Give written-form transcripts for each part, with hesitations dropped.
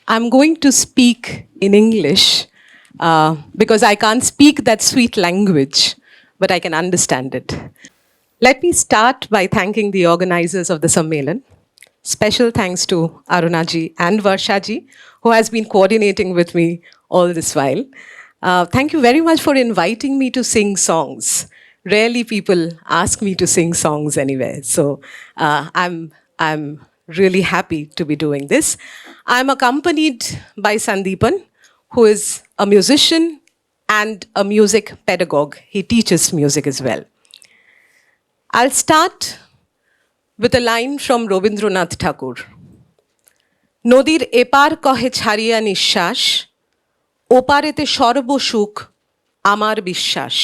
I'm going to speak in English because I can't speak that sweet language, but I can understand it. Let me start by thanking the organizers of the Sammelan. Special thanks to Arunaji and Varshaji, who has been coordinating with me all this while. Thank you very much for inviting me to sing songs. Rarely people ask me to sing songs anywhere, so I'm really happy to be doing this. I'm accompanied by Sandeepan, who is a musician and a music pedagogue. He teaches music as well. I'll start with a line from Rabindranath Tagore. নদীর এপার কহে ছাড়িয়া নিঃশ্বাস, ওপারেতে সর্বসুখ আমার বিশ্বাস।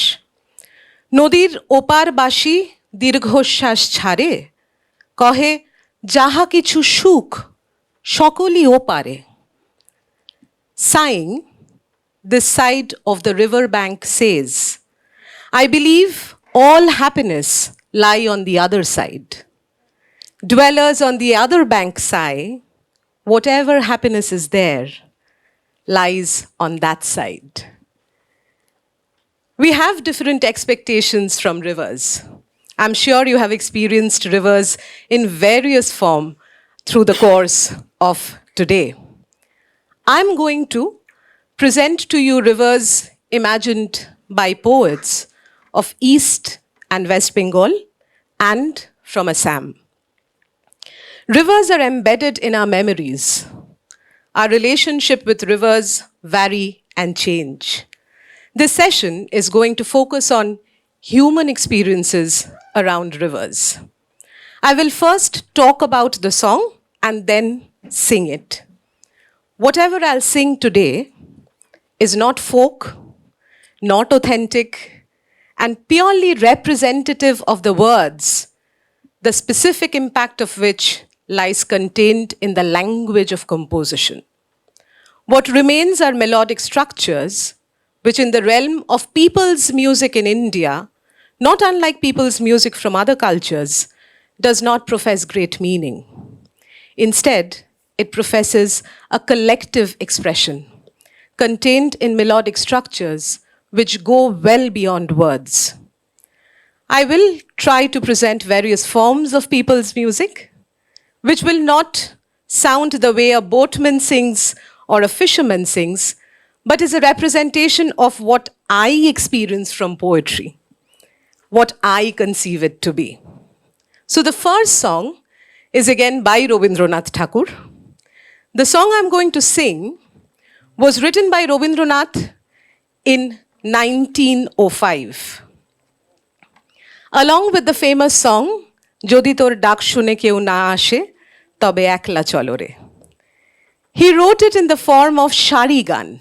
নদীর ওপারবাসী দীর্ঘশ্বাস ছাড়ে, কহে যাহা কিছু সুখ সকলই ওপারে। Sighing, this side of the river bank says, I believe all happiness lie on the other side. Dwellers on the other bank sigh, whatever happiness is there lies on that side. We have different expectations from rivers. I'm sure you have experienced rivers in various form through the course of today. I'm going to present to you rivers imagined by poets of East and West Bengal and from Assam. Rivers are embedded in our memories. Our relationship with rivers vary and change. This session is going to focus on human experiences around rivers. I will first talk about the song and then sing it. Whatever I'll sing today is not folk, not authentic, and purely representative of the words, the specific impact of which lies contained in the language of composition. What remains are melodic structures, which in the realm of people's music in India, not unlike people's music from other cultures, does not profess great meaning. Instead, it professes a collective expression contained in melodic structures which go well beyond words. I will try to present various forms of people's music, which will not sound the way a boatman sings or a fisherman sings, but is a representation of what I experience from poetry, what I conceive it to be. So the first song is again by Rabindranath Tagore. The song I'm going to sing was written by Rabindranath in 1905. Along with the famous song, Jodi tor dak shune keu na ashe, tobe ekla cholo re. He wrote it in the form of shari gan,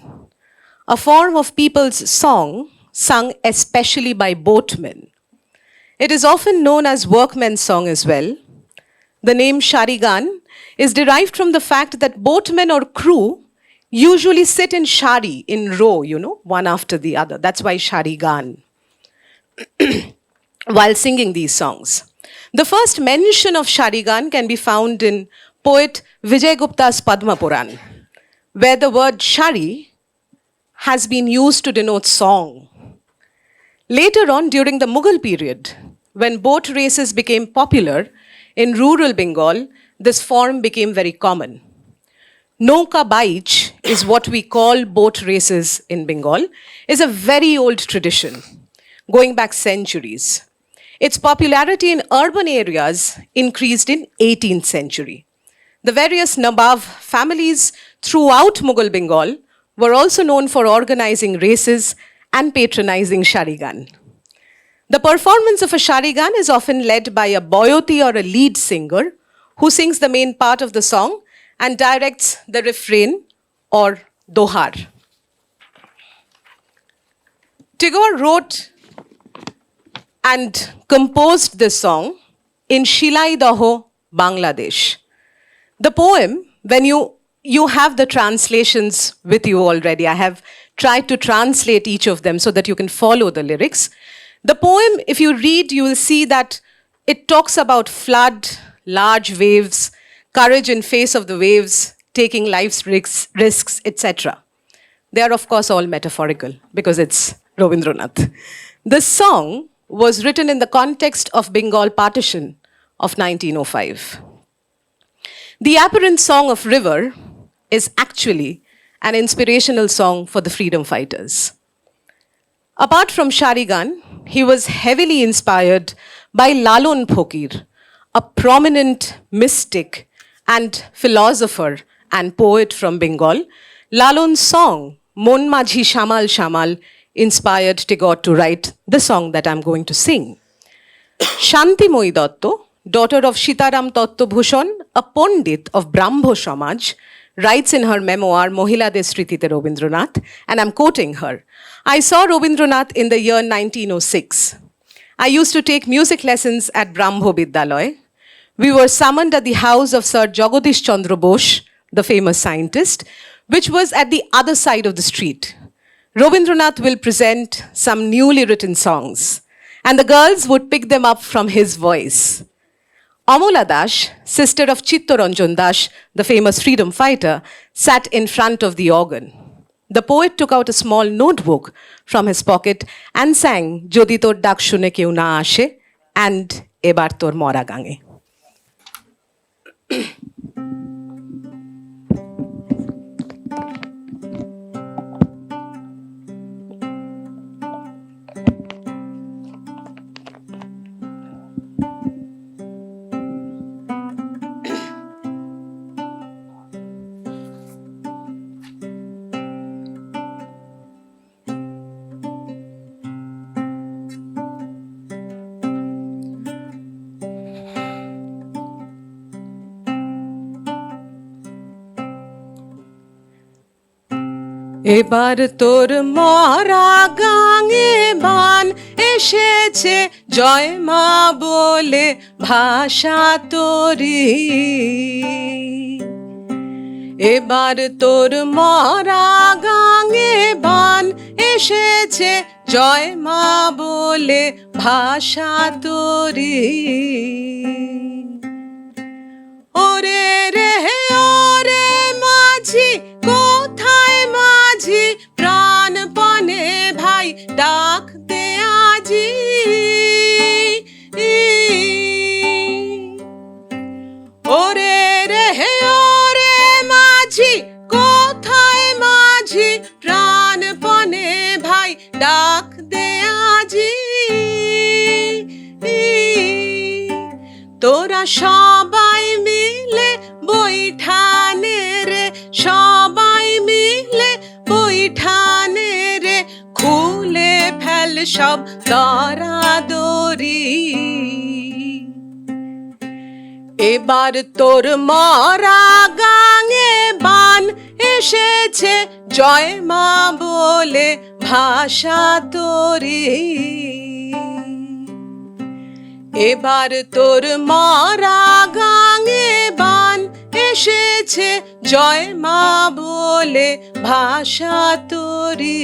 a form of people's song sung especially by boatmen. It is often known as workmen's song as well. The name sharigan is derived from the fact that boatmen or crew usually sit in shari, in row, one after the other. That's why sharigan, while singing these songs. The first mention of sharigan can be found in poet Vijay Gupta's Padma Puran, where the word shari has been used to denote song. Later on, during the Mughal period, when boat races became popular in rural Bengal, this form became very common. Nauka baich is what we call boat races in Bengal, is a very old tradition, going back centuries. Its popularity in urban areas increased in 18th century. The various Nawab families throughout Mughal Bengal were also known for organizing races and patronizing sharigan. The performance of a sharigan is often led by a boyoti or a lead singer who sings the main part of the song and directs the refrain or dohar. Tagore wrote and composed this song in Shilai Daho, Bangladesh. The poem, when you have the translations with you already, I have tried to translate each of them so that you can follow the lyrics. The poem, if you read, you will see that it talks about flood, large waves, courage in face of the waves, taking life's risks, etc. They are, of course, all metaphorical because it's Rabindranath. This song was written in the context of Bengal partition of 1905. The apparent song of river is actually an inspirational song for the freedom fighters. Apart from Sharigan, he was heavily inspired by Lalon Phokir, a prominent mystic and philosopher and poet from Bengal. Lalon's song, Mon Majhi Shamal Shamal, inspired Tagore to write the song that I'm going to sing. Shanti Dotto, daughter of Sitaram Tattva Bhushan, a Pandit of Brahmo Samaj, writes in her memoir, Mohilade Sritite Rabindranath, and I'm quoting her. I saw Rabindranath in the year 1906. I used to take music lessons at Brahmo Vidyalaya. We were summoned at the house of Sir Jagadish Chandra Bose, the famous scientist, which was at the other side of the street. Rabindranath will present some newly written songs, and the girls would pick them up from his voice. Amala Dash, sister of Chittoranjan Das, the famous freedom fighter, sat in front of the organ. The poet took out a small notebook from his pocket and sang Jodi tor dak shune keu na ashe and Ebar tor mora gange. এবার তোর মরা গাঙে বান এসেছে জয় মা বলে ভাষা তোরি এবার তোর মরা গাঙে বান এসেছে জয় মা বলে ভাষা তোরি ওরে রে ওরে মাঝি কোথায় মাঝি প্রাণপণে ভাই ডাক দে আজি ওরে রে ওরে মাঝি কোথায় মাঝি প্রাণপণে ভাই ডাক দে আজি তোরা সবাই মিলে বৈঠানে রে সবাই মিলে বৈঠানে রে খুলে ফেল সব দরাদরি এবার তোর মরা গাঙে বান এসেছে জয় মা বলে ভাষা তোরি এবার তোর মরা গাঙে বান এসেছে জয় মা বলে ভাষা তোরি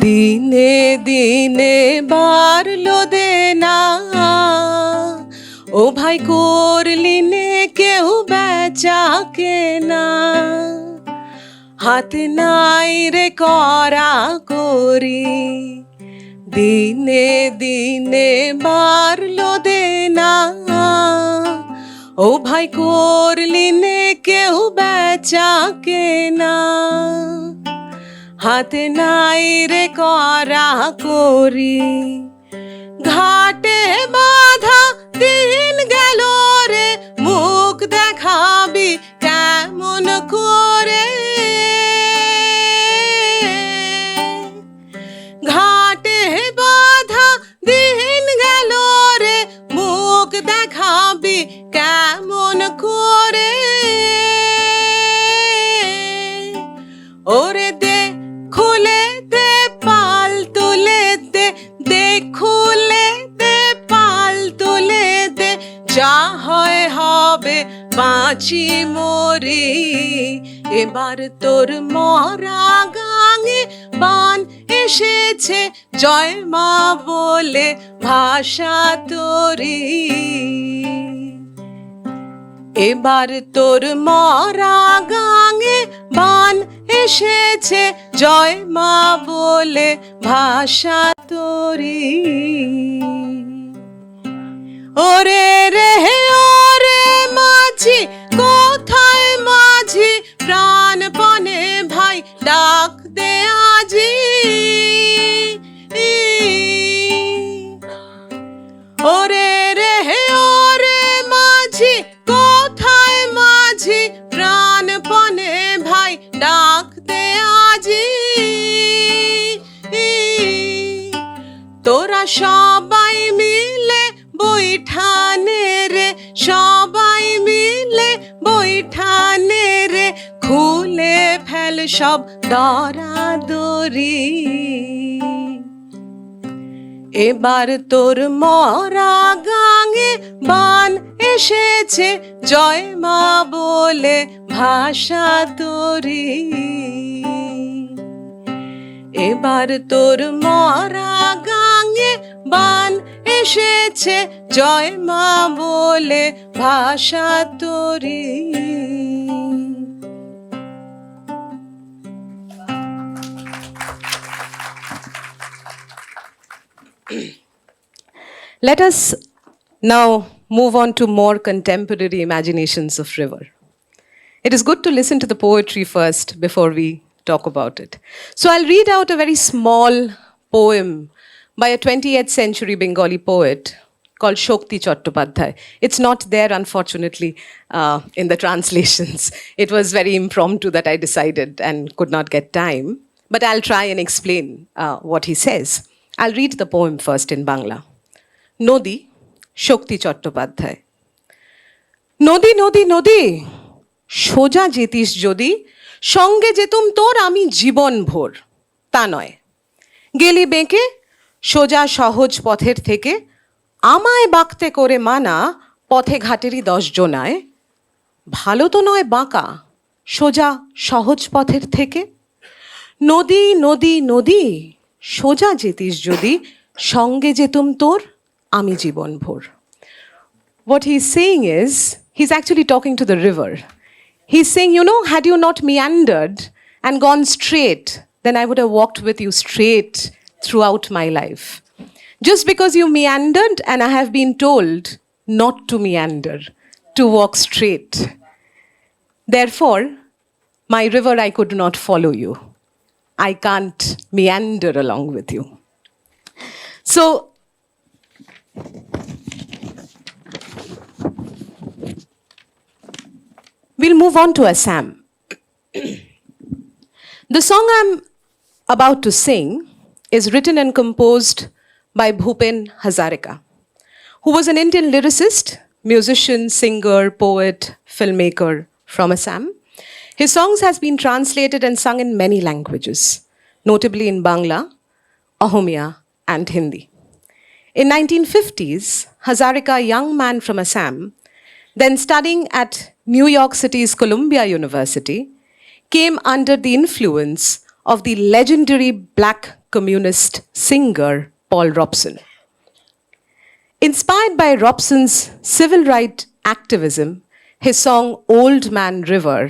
দিনে দিনে বাড়লো দেনা ও ভাই করলি নে কেউ বেচা কেনা হাতে নাই রে করা করি দিনে দিনে বাড়লো দেনা ও ভাই করলি নে কেউ বেচা কেনা হাতে নাই রে করা করি ঘাটে বাঁধা দিন গেল রে মুখ দেখাবি কেমন করে ঘাটে বাঁধা দিন গেল রে মুখ দেখাবি কেমন করে ওরে দে খুলে দে পাল তুলে দে খুলে দে পাল তুলে দে যা হয় হবে বাঁচি মরি এবার তোর মরা গাঙ গাঙে বান এসেছে জয় মা বলে ভাষা তোরি এবার তোর মরা গাঙে বান এসেছে জয় মা বলে ভাষা তোরি ওরে রে ওরে মাঝি কোথায় মাঝি প্রাণপণে ভাই ডাক দে আজি ওরে রে ওরে মাঝি কোথায় মাঝি প্রাণপণে ভাই ডাক দে আজি তোরা সবাই মিলে বৈঠানে রে সবাই মিলে বৈঠানে রে খুলে ফেল সব দরাদরি এবার তোর মরা গাঙে বান এসেছে জয় মা বলে ভাষা তোরি এবার তোর মরা গাঙে বান এসেছে জয় মা বলে ভাষা তোরি Let us now move on to more contemporary imaginations of river. It is good to listen to the poetry first before we talk about it. So I'll read out a very small poem by a 20th century Bengali poet called Shokti Chattopadhyay. It's not there, unfortunately, in the translations. It was very impromptu that I decided and could not get time. But I'll try and explain what he says. I'll read the poem first in Bangla. Nodi, Shokti Chattopadhyay. নদী নদী নদী সোজা যেতিস যদি সঙ্গে যেতুম তোর আমি জীবন ভোর তা নয় গেলি বেঁকে সোজা সহজ পথের থেকে আমায় বাঁকতে করে মানা পথে ঘাটেরই 10 জনায় ভালো তো নয় বাঁকা সোজা সহজ পথের থেকে নদী নদী নদী সোজা যেতিস যদি সঙ্গে যেতুম তোর আমি জীবন ভোর What he's saying is, he's actually talking to the river. He's saying, you know, had you not meandered and gone straight, then I would have walked with you straight throughout my life. Just because you meandered and I have been told not to meander, to walk straight. Therefore, my river, I could not follow you. I can't meander along with you. So, we'll move on to Assam. The song I'm about to sing is written and composed by Bhupen Hazarika, who was an Indian lyricist, musician, singer, poet, filmmaker from Assam. His songs has been translated and sung in many languages, notably in Bangla, Ahomia, and Hindi. In 1950s, Hazarika, a young man from Assam, then studying at New York City's Columbia University, came under the influence of the legendary black communist singer Paul Robeson. Inspired by Robeson's civil rights activism, his song Old Man River,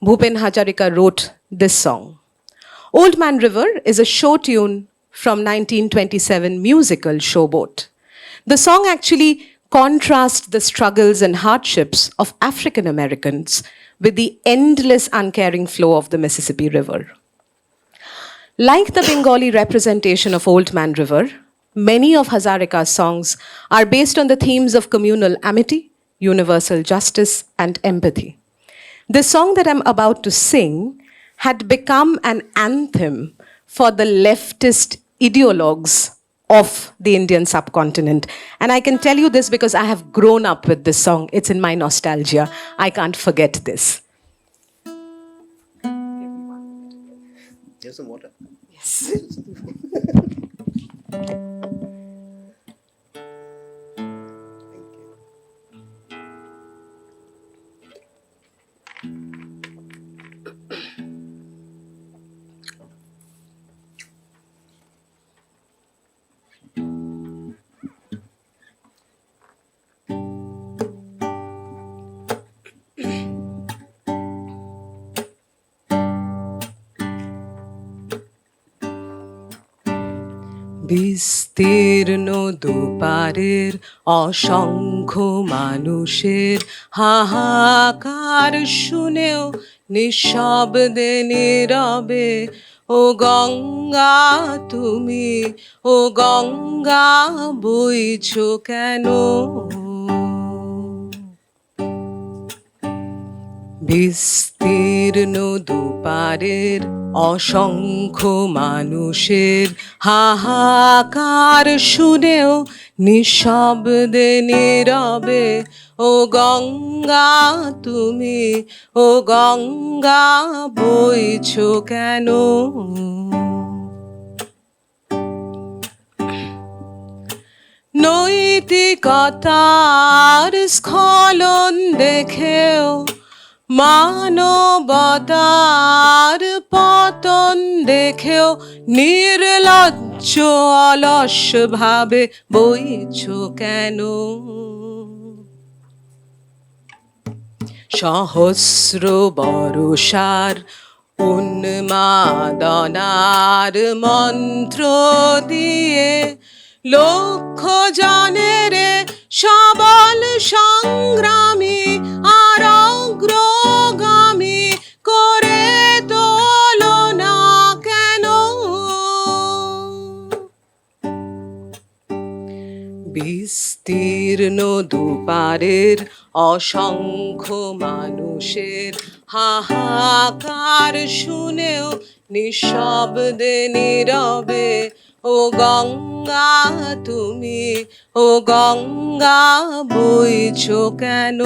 Bhupen Hazarika wrote this song. Old Man River is a show tune from 1927 musical Showboat. The song actually contrasts the struggles and hardships of African Americans with the endless uncaring flow of the Mississippi River. Like the Bengali representation of Old Man River, many of Hazarika's songs are based on the themes of communal amity, universal justice, and empathy. The song that I'm about to sing had become an anthem for the leftist ideologues of the Indian subcontinent. And I can tell you this because I have grown up with this song. It's in my nostalgia. I can't forget this. Here's some water. Yes. বিস্তীর্ণ দুপারের অসংখ্য মানুষের হাহাকার শুনেও নিঃশব্দে নীরবে ও গঙ্গা তুমি, ও গঙ্গা বইছো কেন? বিস্তীর্ণ দুপারের অসংখ্য মানুষের হাহাকার শুনেও নিঃশব্দে নীরবে ও গঙ্গা তুমি, ও গঙ্গা বইছো কেন? নৈতিকতার স্খলন দেখেও মানবতার পতন দেখেও নির্লজ্জ অলস ভাবে বইছো কেন? সহস্র বরষার উন্মাদনার মন্ত্র দিয়ে লক্ষ জনের সবল সংগ্রামী আর অগ্রগামী করে তোলো না কেন? বিস্তীর্ণ দুপারের অসংখ্য মানুষের হাহাকার শুনেও নিঃশব্দে নীরবে ও গঙ্গা তুমি, ও গঙ্গা বইছো কেন?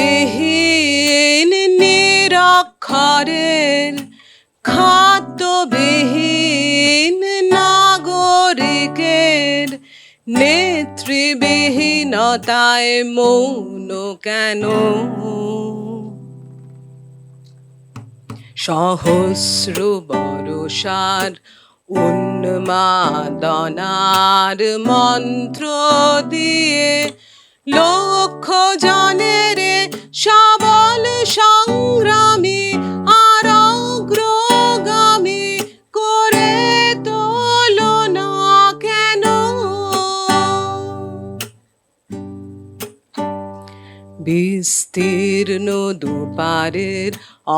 জ্ঞানবিহীন নিরক্ষরের খাদ্যবিহীন নাগরিকের নেতৃবিহীনতায় মৌন কেন? সহস্র বরষার উন্মাদনার মন্ত্র দিয়ে লক্ষ জনের সবল সংগ্রামী আর অগ্রগামী করে তোলো না কেন? বিস্তীর্ণ দুপারের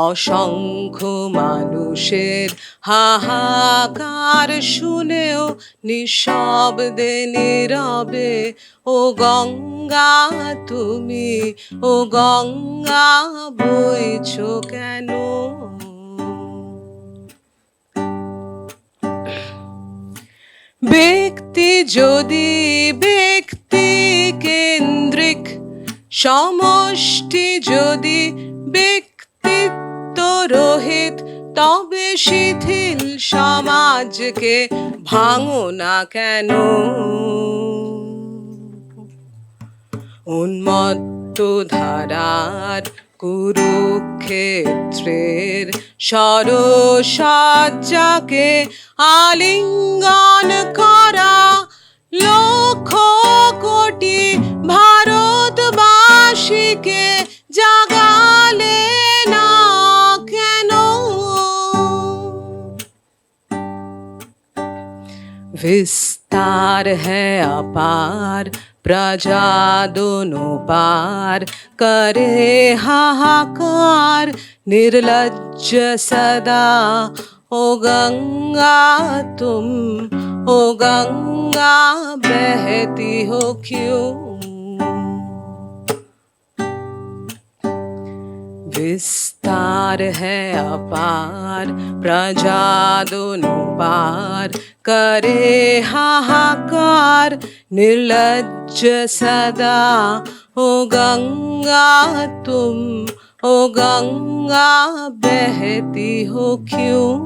অসংখ্য মানুষের হাহাকার শুনেও নিঃশব্দে নীরবে ও গঙ্গা তুমি, ও গঙ্গা বইছো কেন? ব্যক্তি যদি ব্যক্তি কেন্দ্রিক, সমষ্টি যদি ব্যক্তিত্ব রহিত, তবে শিথিল সমাজকে ভাঙো না কেন? উন্মত্ত ধারার কুরুক্ষেত্রের সরসজ্জাকে আলিঙ্গন করা লক্ষ কোটি ভারতবাসীকে জাগালে না কেন? विस्तार है अपार, प्रजा दोनों पार करे हाहाकार निर्लज्ज सदा। ओ गंगा तुम, ओ गंगा बहती हो क्यों? विस्तार है अपार, प्रजा दोनों पार करे हाहाकार निर्लज्ज सदा। ओ गंगा तुम, ओ गंगा बहती हो क्यों?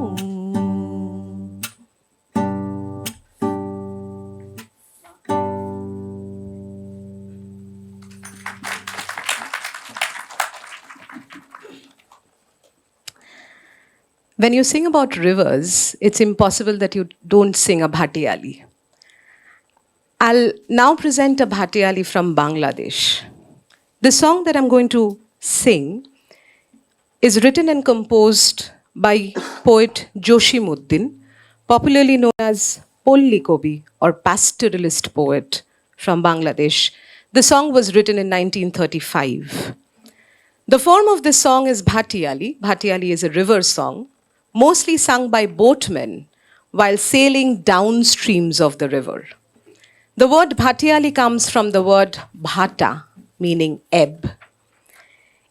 When you sing about rivers, it's impossible that you don't sing a Bhatiyali. I'll now present a Bhatiyali from Bangladesh. The song that I'm going to sing is written and composed by poet Joshimuddin, popularly known as Polli Kobi or pastoralist poet from Bangladesh. The song was written in 1935. The form of this song is Bhatiyali. Bhatiyali is a river song, mostly sung by boatmen while sailing downstreams of the river. The word Bhatiyali comes from the word bhata, meaning ebb.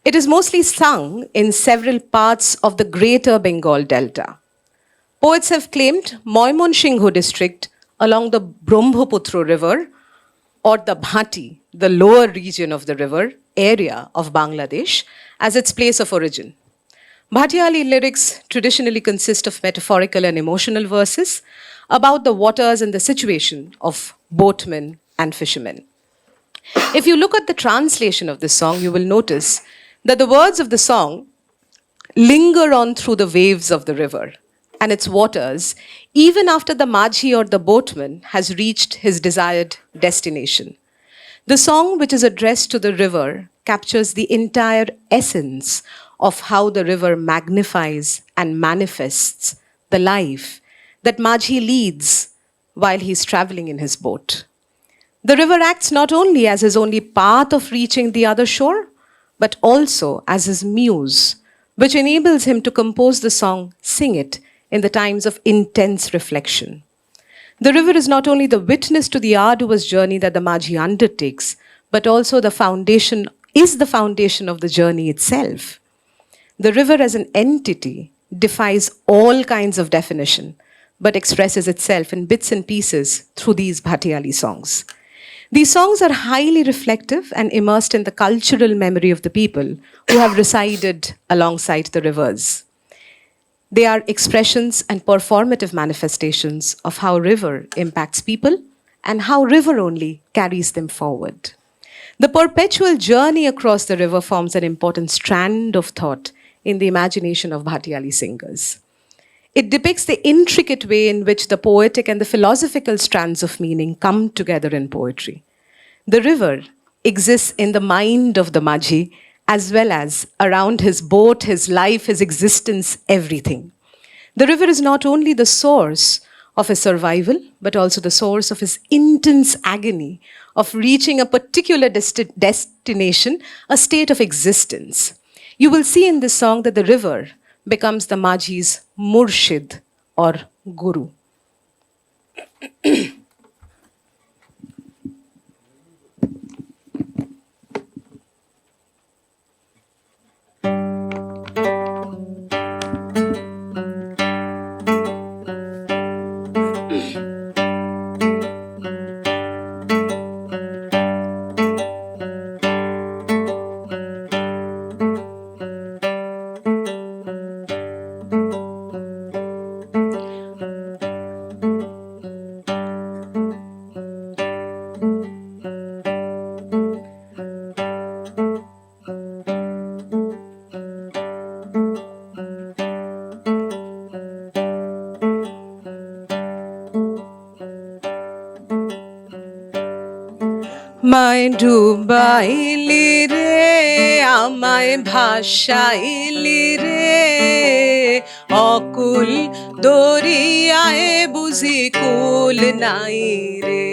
It is mostly sung in several parts of the greater Bengal Delta. Poets have claimed Moymonshinghu district along the Brahmaputra River or the Bhati, the lower region of the river area of Bangladesh, as its place of origin. Bhatiyali lyrics traditionally consist of metaphorical and emotional verses about the waters and the situation of boatmen and fishermen. If you look at the translation of this song, you will notice that the words of the song linger on through the waves of the river and its waters, even after the Majhi or the boatman has reached his desired destination. The song, which is addressed to the river, captures the entire essence of how the river magnifies and manifests the life that Majhi leads while he's traveling in his boat. The river acts not only as his only path of reaching the other shore, but also as his muse, which enables him to compose the song Sing It in the times of intense reflection. The river is not only the witness to the arduous journey that the Majhi undertakes, but also the foundation of the journey itself. The river as an entity defies all kinds of definition, but expresses itself in bits and pieces through these Bhatiyali songs. These songs are highly reflective and immersed in the cultural memory of the people who have resided alongside the rivers. They are expressions and performative manifestations of how river impacts people and how river only carries them forward. The perpetual journey across the river forms an important strand of thought in the imagination of Bhatiyali singers. It depicts the intricate way in which the poetic and the philosophical strands of meaning come together in poetry. The river exists in the mind of the Majhi as well as around his boat, his life, his existence, everything. The river is not only the source of his survival, but also the source of his intense agony of reaching a particular destination, a state of existence. You will see in this song that the river becomes the Majhi's murshid or guru. আমায় ডুবাইলি রে আমায় ভাসাইলি রে অকুল দরিয়ায় বুঝি কুল নাই রে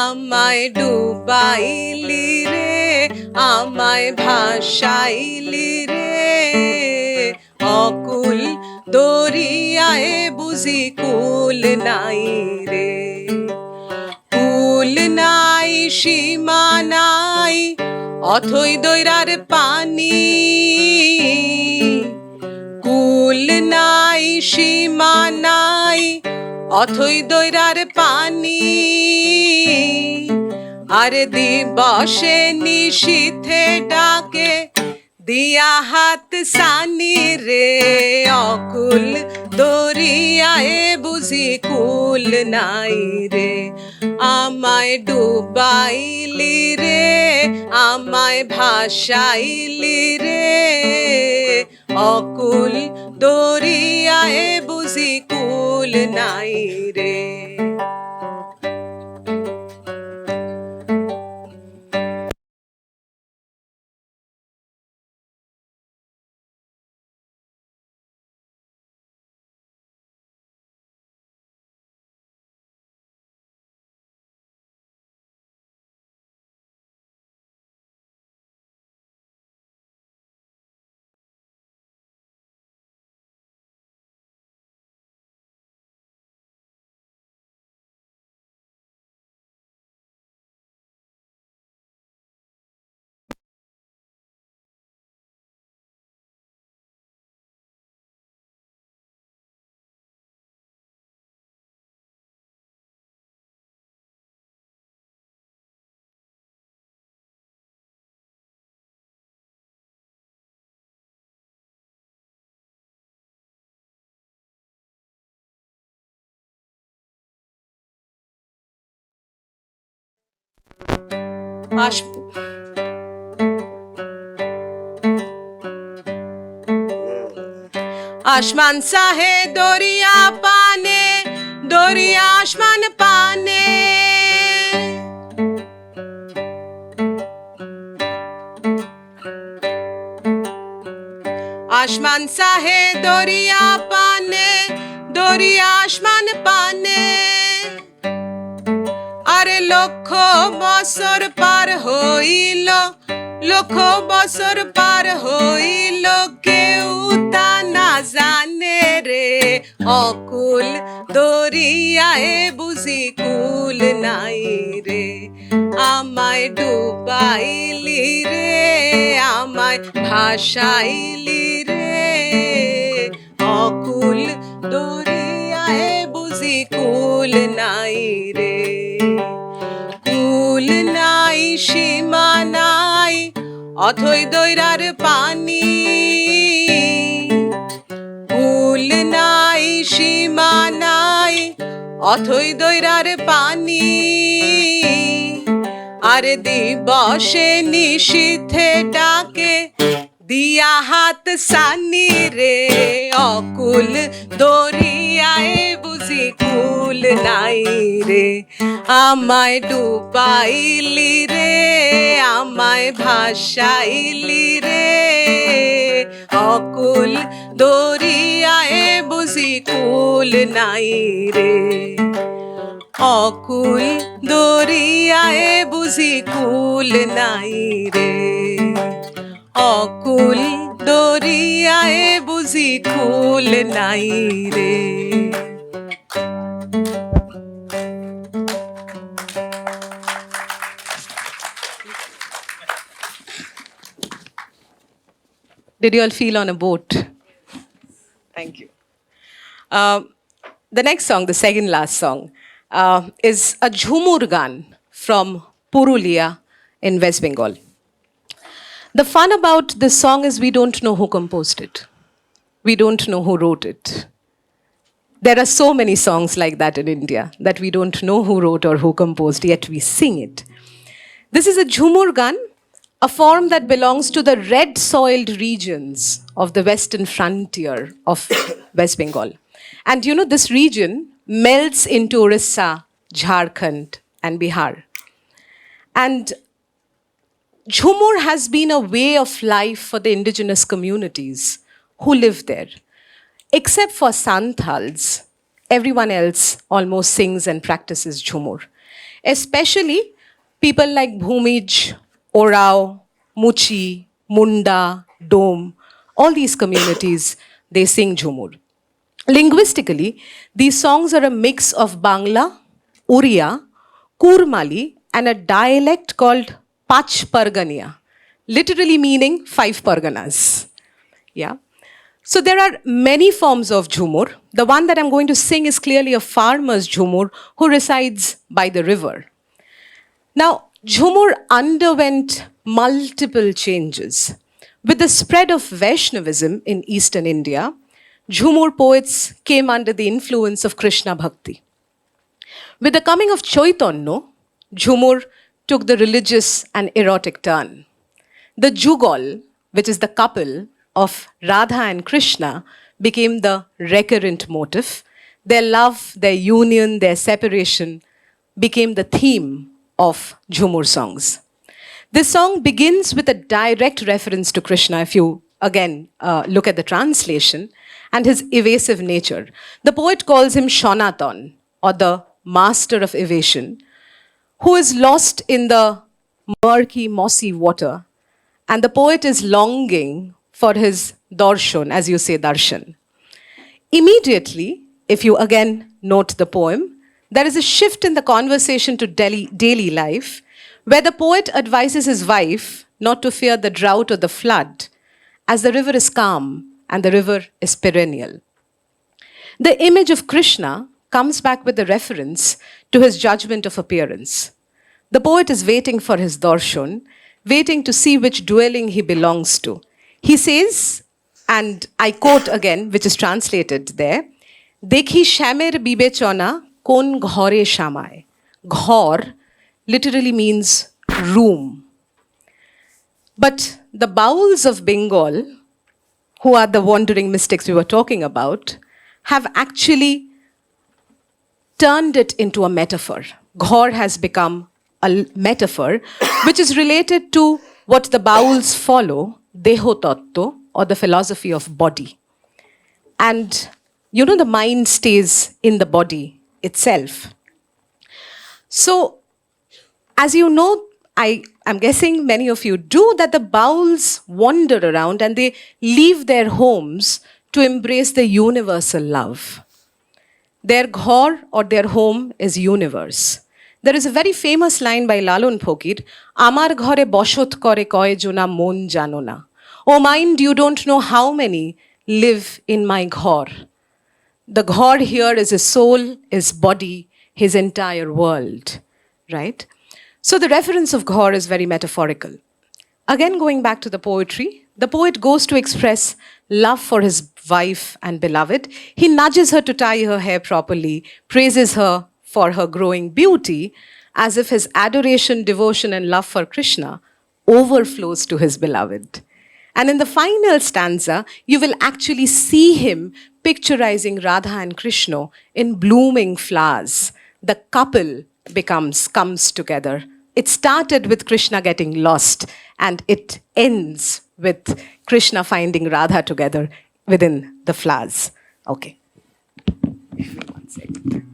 আমায় ডুবাইলি রে আমায় ভাসাইলি রে অকুল দরিয়ায় বুঝি কুল নাই রে কুল নাই সীমা নাই অথই দৈরার পানি কুল নাই সীমা নাই অথই দৈরার পানি আর দিবসে নিশীথে ডাকে দিয়া হাত সানি রে অকুল দরিয়ায় বুঝি কুল নাই রে আমায় ডুবাইলি রে আমায় ভাসাইলি রে অকুল দরিয়ায় বুঝি কুল নাই রে आश आसमान सा है दरिया पाने, दरिया आसमान पाने। आसमान सा है दरिया पाने, दरिया आसमान पाने। আরে লক্ষ বছর পার হইল, লক্ষ বছর পার হইল, কেউ তা না জানে রে। অকুল দরিয়ায় বুঝি কুল নাই রে, আমায় ডুবাইলি রে, আমায় ভাসাইলি রে। অকুল দরিয়ায় বুঝি কুল নাই রে। কুল নাই সীমা নাই অথই দৈরার পানি, কুল নাই সীমা নাই অথই দৈরার পানি। আর দিবসে নিশীথে ডাকে দিয়া হাত সানি রে। অকুল দরিয়ায় বুঝি কুল নাই রে, আমায় ডুবাইলি রে, আমায় ভাসাইলি রে। অকুল দরিয়ায় বুঝি কুল নাই রে, অকুল দরিয়ায় বুঝি কুল নাই রে। অকুল দরিয়ায় বুঝি কুল নাই রে। Did you all feel on a boat? Thank you. The next song, the second last song, is a Jhumur Gan from Purulia in West Bengal. The fun about this song is we don't know who composed it. We don't know who wrote it. There are so many songs like that in India that we don't know who wrote or who composed, yet we sing it. This is a Jhumur Gan, a form that belongs to the red-soiled regions of the western frontier of West Bengal. And you know, this region melts into Orissa, Jharkhand, and Bihar. And Jhumur has been a way of life for the indigenous communities who live there. Except for Santals, everyone else almost sings and practices Jhumur. Especially people like Bhumij, Orao, Muchi, Munda, Dom, all these communities, they sing Jhumur. Linguistically, these songs are a mix of Bangla, Uriya, Kurmali, and a dialect called Pach Pargania, literally meaning 5 Parganas. Yeah. So there are many forms of Jhumur. The one that I'm going to sing is clearly a farmer's Jhumur who resides by the river. Now, Jhumur underwent multiple changes. With the spread of Vaishnavism in eastern India, Jhumur poets came under the influence of Krishna Bhakti. With the coming of Chaitanya, Jhumur took the religious and erotic turn. The Jugal, which is the couple of Radha and Krishna, became the recurrent motif. Their love, their union, their separation became the theme of Jhumur songs. This song begins with a direct reference to Krishna, if you again look at the translation, and his evasive nature. The poet calls him Shonatan, or the master of evasion, who is lost in the murky, mossy water. And the poet is longing for his darshan, as you say, darshan. Immediately, if you again note the poem, there is a shift in the conversation to daily life, where the poet advises his wife not to fear the drought or the flood, as the river is calm and the river is perennial. The image of Krishna comes back with a reference to his judgment of appearance. The poet is waiting for his darshan, waiting to see which dwelling he belongs to. He says, and I quote again, which is translated there, Dekhi shamer bibechona kon ghore shamay. Ghor literally means room. But the Bauls of Bengal, who are the wandering mystics we were talking about, have actually turned it into a metaphor. Ghor has become a metaphor which is related to what the Bauls follow, Deho Tattva, or the philosophy of body. And the mind stays in the body itself. So, as you know, I'm guessing many of you do, that the Bauls wander around and they leave their homes to embrace the universal love. Their ghor or their home is universe. There is a very famous line by Lalon Phokir, Amar ghore boshot kore koye jona mon jano na. Oh mind, you don't know how many live in my ghor. The ghor here is his soul, his body, his entire world, right? So the reference of ghor is very metaphorical. Again, going back to the poetry, the poet goes to express love for his wife and beloved. He nudges her to tie her hair properly, praises her for her growing beauty, as if his adoration, devotion, and love for Krishna overflows to his beloved. And in the final stanza, you will actually see him picturizing Radha and Krishna in blooming flowers. The couple comes together. It started with Krishna getting lost, and it ends with Krishna finding Radha together within the flowers. Okay. One second.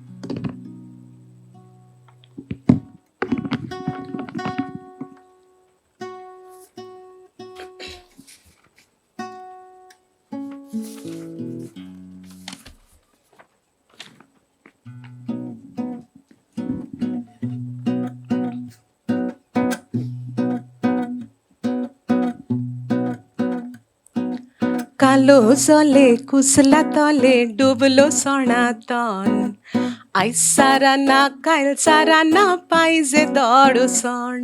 কালো জলে কুসলা তলে ডুবলো সনাতন আইজ সারা না কাল সারা না পাই যে দর্শন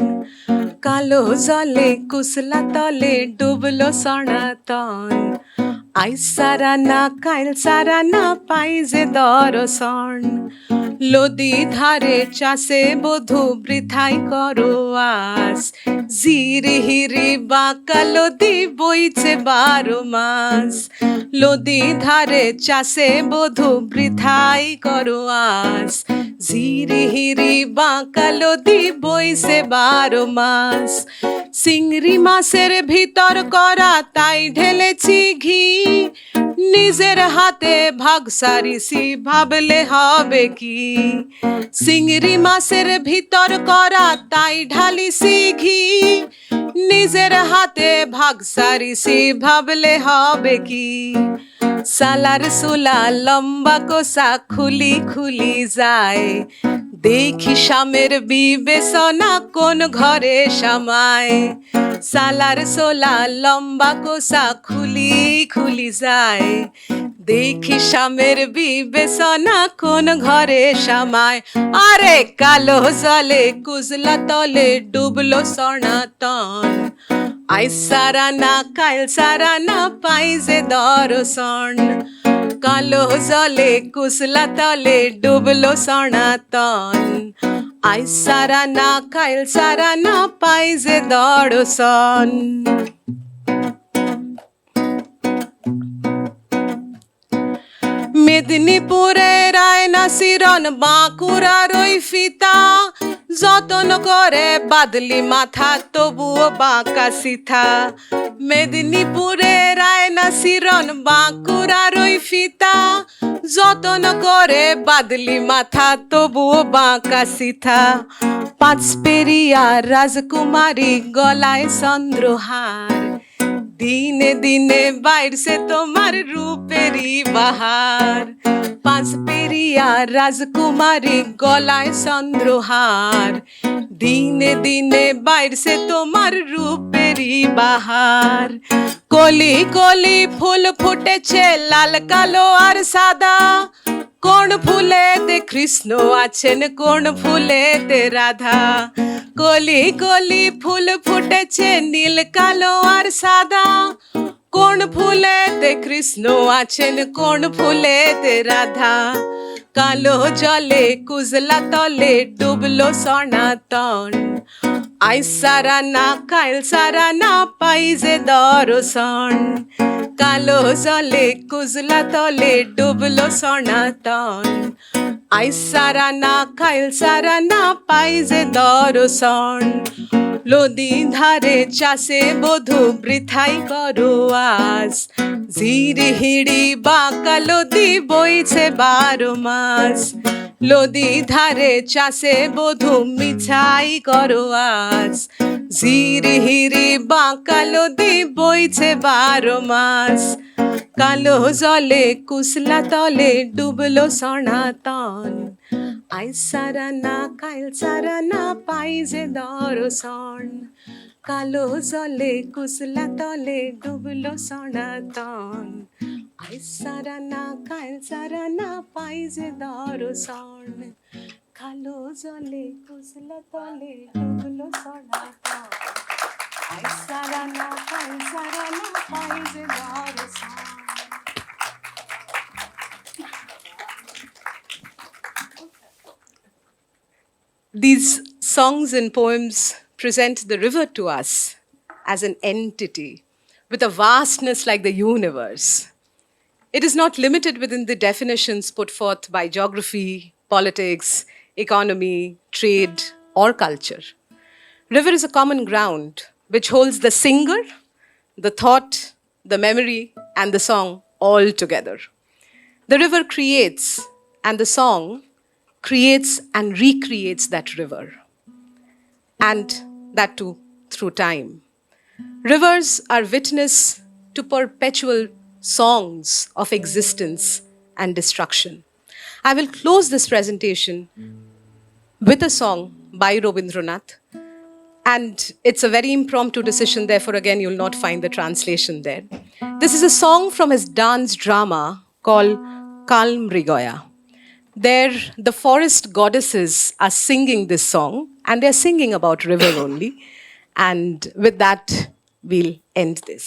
কালো জলে কুসলা তলে ডুবলো সনাতন আইজ সারা না কাল সারা না পাই যে দর্শন লদি ধারে চাষে বধূ বৃথাই করো আস জিরি হিরি বাঁকা লদি বইছে 12 মাস লদি ধারে চাষে বধূ বৃথাই করো আস জিরি হিরি বাঁকা লদি বইছে 12 মাস চিংড়ি মাছের ভিতর করা তাই ঢেলেছি ঘি নিজের হাতে ভাগ সারিছি ভাবলে হবে কি চিংড়ি মাছের ভিতর করা তাই ঢালিছি ঘি নিজের হাতে ভাগ সারিছি ভাবলে হবে কি সালার সুলা লম্বা কোসা খুলি খুলি যায় দেখি স্বামীর বিবেচনা কোন ঘরে সামায় সালার সোলা লম্বা কোসা খুলি খুলি যায় দেখি স্বামীর বিবেচনা কোন ঘরে সামায় আরে কালো জলে কুজলা তলে ডুবলো সনাতন আইজ সারা না কাল সারা না পাই যে দর্শন কালো জলে কুসলা তলে ডুবলো সনাতন আইজ সারা না কাল সারা না পাই যে দর্শন মেদিনীপুরের রায়না শিরন বাঁকুড়ার ওই ফিতা যতন করে বাদলি মাথা তবুও বাঁকা সিথা মেদিনীপুরের রায়না শিরন বাঁকুড়ার ওই ফিতা যতন করে বাদলি মাথা তবুও বাঁকা সিথা পাঁচপেরিয়া রাজকুমারী গলায় চন্দ্রহার দিনে দিনে বাইরছে তোমার রূপেরই বাহার পাঁচপেরিয়া রাজকুমারী গলায় চন্দ্রহার দিনে দিনে বাইরছে তোমার রূপেরই বাহার কলি কলি ফুল ফুটেছে লাল কালো আর সাদা কোন ফুলেতে কৃষ্ণ আছেন কোন ফুলেতে রাধা কলি কলি ফুল ফুটেছে নীল কালো আর সাদা কোন ফুলেতে কৃষ্ণ আছেন, কোন ফুলেতে রাধা, কালো জলে কুজলা তলে ডুবলো সনাতন। আই সারা না কাল সারা না পাই যে দর্শন, কালো জলে কুজলা তলে ডুবলো সনাতন। আই সারা না কাল সারা না পাই যে দর্শন। নদী ধারে চাষে বধূ বৃথাই করো আস, ঝিরি হিড়ি বাঁকা নদী বইছে 12 মাস। নদী ধারে চাষে বধূ মিছাই করো আস, ঝিরি হিড়ি বাঁকা নদী বইছে 12 মাস। কালো জলে কুসলা তলে ডুবলো সনাতন। আই সারা না কাল সারা না পাই যে দর্শন, কালো জলে কুসলা তলে ডুবলো সনাতন। আই সারা না কাল সারা না পাই যে দর্শন, কালো জলে কুসলা তলে ডুবলো সনাতন। আই সারা না কাল সারা না পাই যে দর্শন। These songs and poems present the river to us as an entity with a vastness like the universe. It is not limited within the definitions put forth by geography, politics, economy, trade, or culture. River is a common ground which holds the singer, the thought, the memory, and the song all together. The river creates, and the song creates and recreates that river, and that too through time. Rivers are witness to perpetual songs of existence and destruction. I will close this presentation with a song by Rabindranath, and it's a very impromptu decision, therefore again you'll not find the translation there. This is a song from his dance drama called Kalm Rigoya. There, the forest goddesses are singing this song, and they're singing about river only. And with that, we'll end this.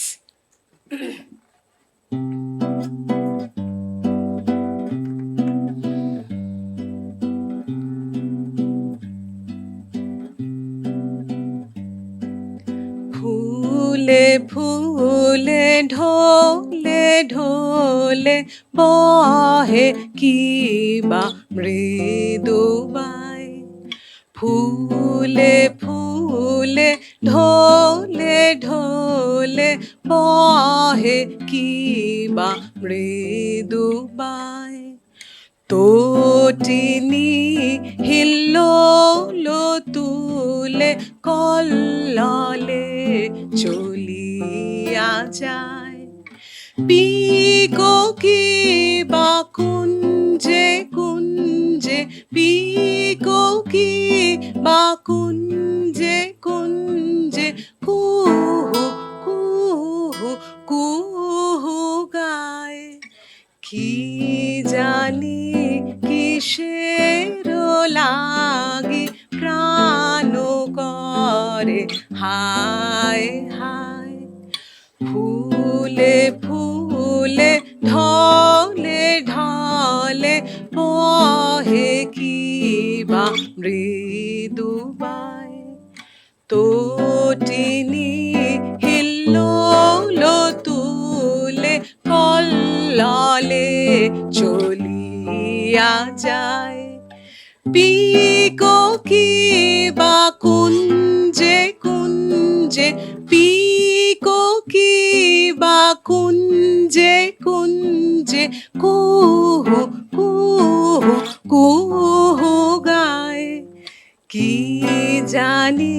ফুলে ফুলে ঢোলে ঢোলে বহে কিবা মৃদু by, ফুলে ফুলে ঢোলে ঢোলে বহে কিবা মৃদু বাই। তোটিনি হিল্লোলো তুলে কল্ললে চলিয়া যায়। পিকো কিবা কুঞ্জে কুঞ্জে, পিকো কিবা কুঞ্জে কুঞ্জে, কুহু কুহু কুহু গায়। কি জানি কিসের লাগি প্রাণ করে হায় হায়। ফুলে ফুলে ঢলে ঢলে বহে কিবা মৃদু বাই। তোটিনি হিল্লোলো তুলে কল্ললে চলিয়া যায়। পিকো কিবা কুঞ্জে কুঞ্জে, পিকো কিবা কুঞ্জে কুঞ্জে, কুহু কুহু কুহু গায়। কি জানি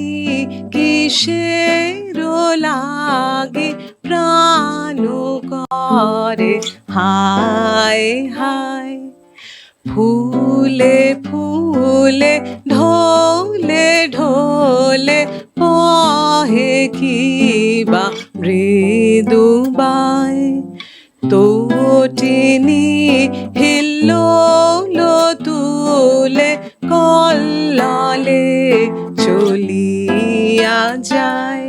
কিসের লাগে প্রাণ করে হায় হায়। ফুলে ফুলে ঢোলে ঢোলে বহে কিবা মৃদু বাই। তোটিনি হিল্লোলো তুলে কল্ললে চলিয়া যায়।